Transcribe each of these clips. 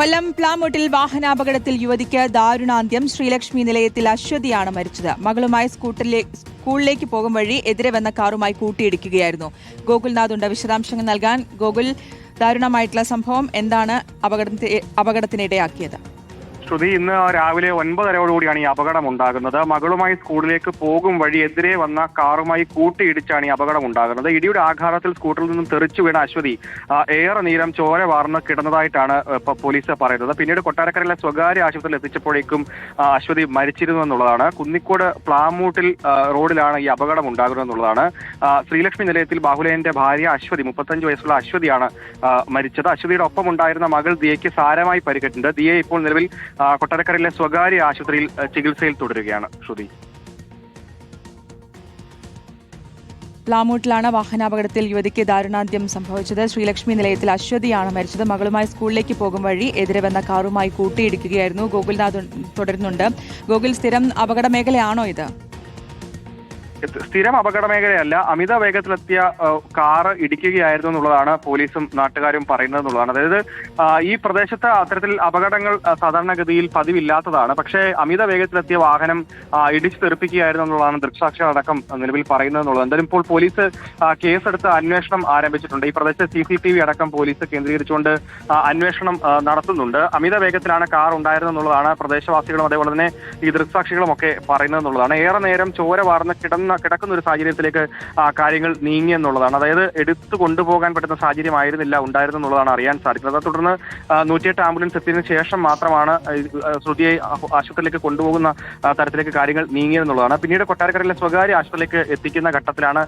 കൊല്ലം പ്ലാമൂട്ടിൽ വാഹനാപകടത്തിൽ യുവതിക്ക് ദാരുണാന്ത്യം. ശ്രീലക്ഷ്മി നിലയത്തിൽ അശ്വതിയാണ് മരിച്ചത്. മകളുമായി സ്കൂളിലേക്ക് പോകും വഴി എതിരെ വന്ന കാറുമായി കൂട്ടിയിടിക്കുകയായിരുന്നു. ഗോകുൽനാഥ് ഉണ്ട് വിശദാംശങ്ങൾ നൽകാൻ. ഗോകുൽ, ദാരുണമായിട്ടുള്ള സംഭവം എന്താണ് അപകടത്തിനിടയാക്കിയത്? ശ്രുതി, ഇന്ന് രാവിലെ 9:30 ഈ അപകടം ഉണ്ടാകുന്നത്. മകളുമായി സ്കൂളിലേക്ക് പോകും വഴി എതിരെ വന്ന കാറുമായി കൂട്ടിയിടിച്ചാണ് ഈ അപകടം ഉണ്ടാകുന്നത്. ഇടിയുടെ ആഘാതത്തിൽ സ്കൂട്ടറിൽ നിന്നും തെറിച്ചു വീണ അശ്വതി ഏറെ നേരം ചോര വാർന്ന് കിടന്നതായിട്ടാണ് പോലീസ് പറയുന്നത്. പിന്നീട് കൊട്ടാരക്കരയിലെ സ്വകാര്യ ആശുപത്രിയിൽ എത്തിച്ചപ്പോഴേക്കും അശ്വതി മരിച്ചിരുന്നു എന്നുള്ളതാണ്. കുന്നിക്കോട് പ്ലാമൂട്ടിൽ റോഡിലാണ് ഈ അപകടം ഉണ്ടാകുന്നത് എന്നുള്ളതാണ്. ശ്രീലക്ഷ്മി നിലയത്തിൽ ബാഹുലേയന്റെ ഭാര്യ അശ്വതി, 35 വയസ്സുള്ള അശ്വതിയാണ് മരിച്ചത്. അശ്വതിയുടെ ഒപ്പം ഉണ്ടായിരുന്ന മകൾ ദിയയ്ക്ക് സാരമായി പരിക്കേറ്റിട്ടുണ്ട്. ദിയെ ഇപ്പോൾ നിലവിൽ കൊട്ടാരക്കരയിലെ സ്വകാര്യ ആശുപത്രിയിൽ ചികിത്സയിൽ തുടരുകയാണ്. ശ്രുതി, പ്ലാമൂട്ടിലാണ് വാഹനാപകടത്തിൽ യുവതിക്ക് ദാരുണാന്ത്യം സംഭവിച്ചത്. ശ്രീലക്ഷ്മി നിലയത്തിൽ അശ്വതിയാണ് മരിച്ചത്. മകളുമായി സ്കൂളിലേക്ക് പോകും വഴി എതിരെ വന്ന കാറുമായി കൂട്ടിയിടിക്കുകയായിരുന്നു. ഗോകുൽനാഥ് തുടരുന്നുണ്ട്. ഗോകുൽ, സ്ഥിരം അപകട മേഖലയാണോ ഇത്? സ്ഥിരം അപകട മേഖലയല്ല. അമിത വേഗത്തിലെത്തിയ കാറ് ഇടിക്കുകയായിരുന്നു എന്നുള്ളതാണ് പോലീസും നാട്ടുകാരും പറയുന്നത് എന്നുള്ളതാണ്. അതായത് ഈ പ്രദേശത്ത് അത്തരത്തിൽ അപകടങ്ങൾ സാധാരണഗതിയിൽ പതിവില്ലാത്തതാണ്. പക്ഷേ അമിത വേഗത്തിലെത്തിയ വാഹനം ഇടിച്ചു തെറിപ്പിക്കുകയായിരുന്നു എന്നുള്ളതാണ് ദൃക്സാക്ഷികളടക്കം നിലവിൽ പറയുന്നത് എന്നുള്ളത്. എന്തായാലും ഇപ്പോൾ പോലീസ് കേസെടുത്ത് അന്വേഷണം ആരംഭിച്ചിട്ടുണ്ട്. ഈ പ്രദേശത്തെ CCTV അടക്കം പോലീസ് കേന്ദ്രീകരിച്ചുകൊണ്ട് അന്വേഷണം നടത്തുന്നുണ്ട്. അമിത വേഗത്തിലാണ് കാർ ഉണ്ടായിരുന്നത് എന്നുള്ളതാണ് പ്രദേശവാസികളും അതേപോലെ തന്നെ ഈ ദൃക്സാക്ഷികളും ഒക്കെ പറയുന്നത് എന്നുള്ളതാണ്. ഏറെ നേരം ചോര വാർന്ന് കിടക്കുന്ന ഒരു സാഹചര്യത്തിലേക്ക് കാര്യങ്ങൾ നീങ്ങി എന്നുള്ളതാണ്. അതായത് എടുത്തു കൊണ്ടുപോകാൻ പറ്റുന്ന സാഹചര്യമായിരുന്നില്ല ഉണ്ടായിരുന്നു എന്നുള്ളതാണ് അറിയാൻ സാധിക്കുന്നത്. തുടർന്ന് 108 ആംബുലൻസ് എത്തിയതിനു ശേഷം മാത്രമാണ് ശ്രുതിയെ ആശുപത്രിയിലേക്ക് കൊണ്ടുപോകുന്ന തരത്തിലേക്ക് കാര്യങ്ങൾ നീങ്ങിയെന്നുള്ളതാണ്. പിന്നീട് കൊട്ടാരക്കരയിലെ സ്വകാര്യ ആശുപത്രിയിലേക്ക് എത്തിക്കുന്ന ഘട്ടത്തിലാണ്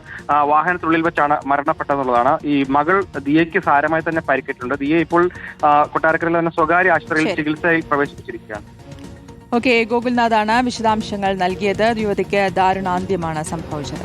വാഹനത്തിനുള്ളിൽ വെച്ചാണ് മരണപ്പെട്ടതെന്നുള്ളതാണ്. ഈ മകൾ ദിയയ്ക്ക് സാരമായി തന്നെ പരിക്കേറ്റിട്ടുണ്ട്. ദിയെ ഇപ്പോൾ കൊട്ടാരക്കരയിലെ തന്നെ സ്വകാര്യ ആശുപത്രിയിൽ ചികിത്സയിൽ പ്രവേശിപ്പിച്ചിരിക്കുകയാണ്. ഓക്കെ, ഗോകുൽനാഥാണ് വിശദാംശങ്ങൾ നൽകിയത്. യുവതിക്ക് ദാരുണാന്ത്യമാണ് സംഭവിച്ചത്.